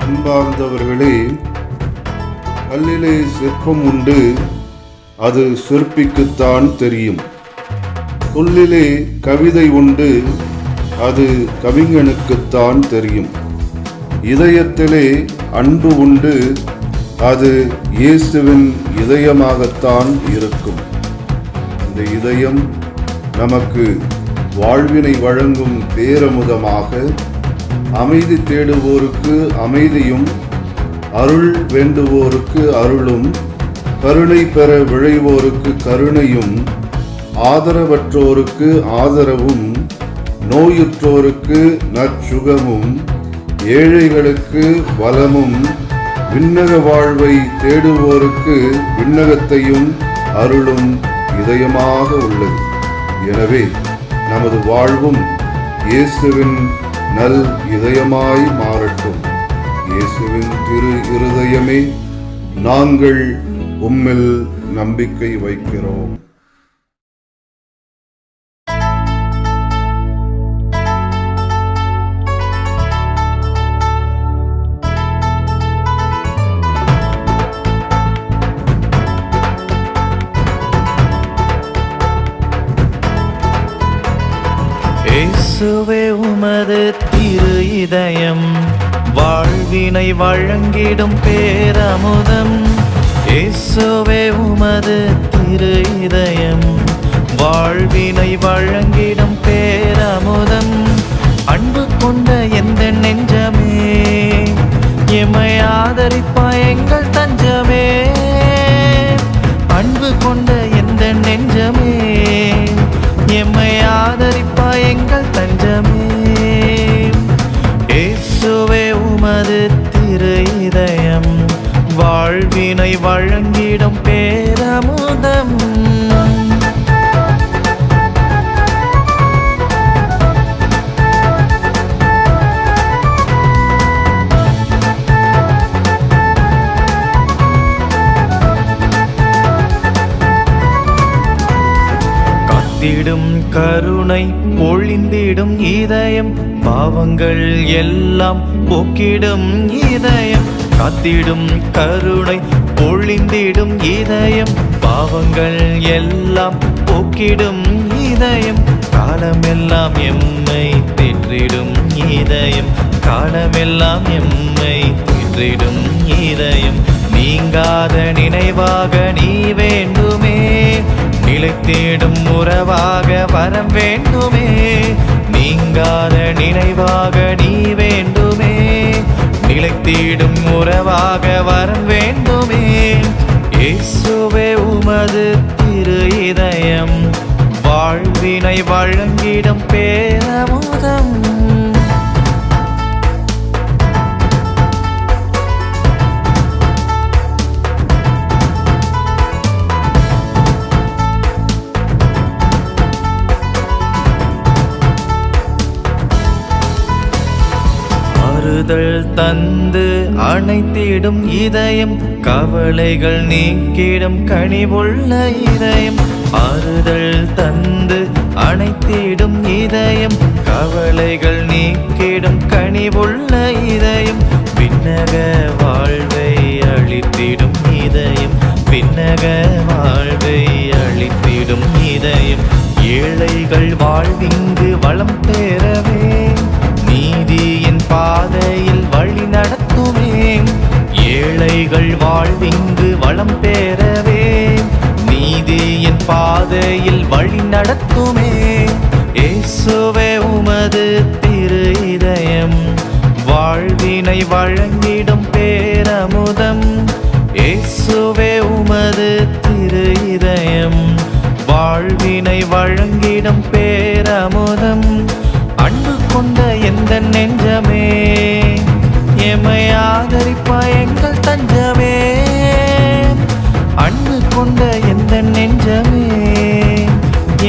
அன்பார்ந்தவர்களே, கல்லிலே சிற்பம் உண்டு, அது சிற்பிக்குத்தான் தெரியும். சொல்லிலே கவிதை உண்டு, அது கவிஞனுக்குத்தான் தெரியும். இதயத்திலே அன்பு உண்டு, அது இயேசுவின் இதயமாகத்தான் இருக்கும். இந்த இதயம் நமக்கு வாழ்வினை வழங்கும் பேரமுதமாக, அமைதி தேடுவோருக்கு அமைதியும், அருள் வேண்டுவோருக்கு அருளும், கருணை பெற விழைவோருக்கு கருணையும், ஆதரவற்றோருக்கு ஆதரவும், நோயுற்றோருக்கு நற்சுகமும், ஏழைகளுக்கு வளமும், விண்ணக வாழ்வை தேடுவோருக்கு விண்ணகத்தையும் அருளும் இதயமாக உள்ளது. எனவே நமது வாழ்வும் இயேசுவின் நல் இதயமாய் மாறட்டும். இயேசுவின் திரு இருதயமே, நாங்கள் உம்மில் நம்பிக்கை வைக்கிறோம். இயேசுவே உமது திரு இதயம் வாழ்வினை வழங்கிடும் பேரமுதம். இயேசுவே உமது திரு இதயம் வாழ்வினை வழங்கிடும் பேரமுதம். அன்பு கொண்ட எந்த நெஞ்சமே, எம்மை ஆதரிப்பாய் எங்கள் தஞ்சமே. அன்பு கொண்ட எந்த நெஞ்சமே, எம்மை ஆதரிப்பாய் எங்கள் தஞ்சமே. இயேசுவே உமது திரு இதயம் வாழ்வினை வழங்கிடும் பேரமுதம். காத்திடும் கருணை பொழிந்திடும் இதயம், பாவங்கள் எல்லாம் போக்கிடும் இதயம். காத்திடும் கருணை பொழிந்திடும் இதயம், பாவங்கள் எல்லாம் போக்கிடும் இதயம். காலமெல்லாம் எம்மை தேற்றிடும் இதயம், காலமெல்லாம் எம்மை தேற்றிடும் இதயம். நீங்காத நினைவாக நீ வேண்டுமே, நிலைத்தேடும் உறவாக வரம் வேண்டுமே. நீங்காத நினைவாக நீ வேண்டுமே, நிலைத்தேடும் உறவாக வரம் வேண்டுமே. இயேசுவே உமது திரு இதயம் வாழ்வினை வழங்கிடும் பேரமுதம். ஆறுதல் தந்து அணைத்திடும் இதயம், கவலைகள் நீக்கிடும் கனிவுள்ள இதயம். ஆறுதல் தந்து அணைத்திடும் இதயம், கவலைகள் நீக்கிடும் கனிவுள்ள இதயம். விண்ணக வாழ்வை அளித்திடும் இதயம், விண்ணக வாழ்வை அளித்திடும் இதயம். ஏழைகள் வாழ்விங்கு வளம் பெறவே, நீதியின் பாதையில் வழி நடத்துமே. ஏழைகள் வாழ்விங்கு வளம் பெறவே, நீதியின் பாதையில் வழி நடத்துமே. இயேசுவே உமது திரு இதயம் வாழ்வினை வழங்கிடும் பேரமுதம். இயேசுவே உமது திரு இதயம் வாழ்வினை வழங்கிடும் பேரமுதம். அன்பு கொண்ட எந்த நெஞ்சமே, எம்மை ஆதரிப்பாய் எங்கள் தஞ்சமே. அன்பு கொண்ட எந்த நெஞ்சமே,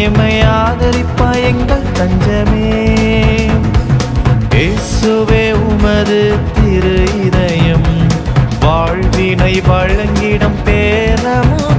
எம்மை ஆதரிப்பாய் எங்கள் தஞ்சமே. இயேசுவே உமது திரு இதயம் வாழ்வினை வழங்கிடும் பேரமுதம்.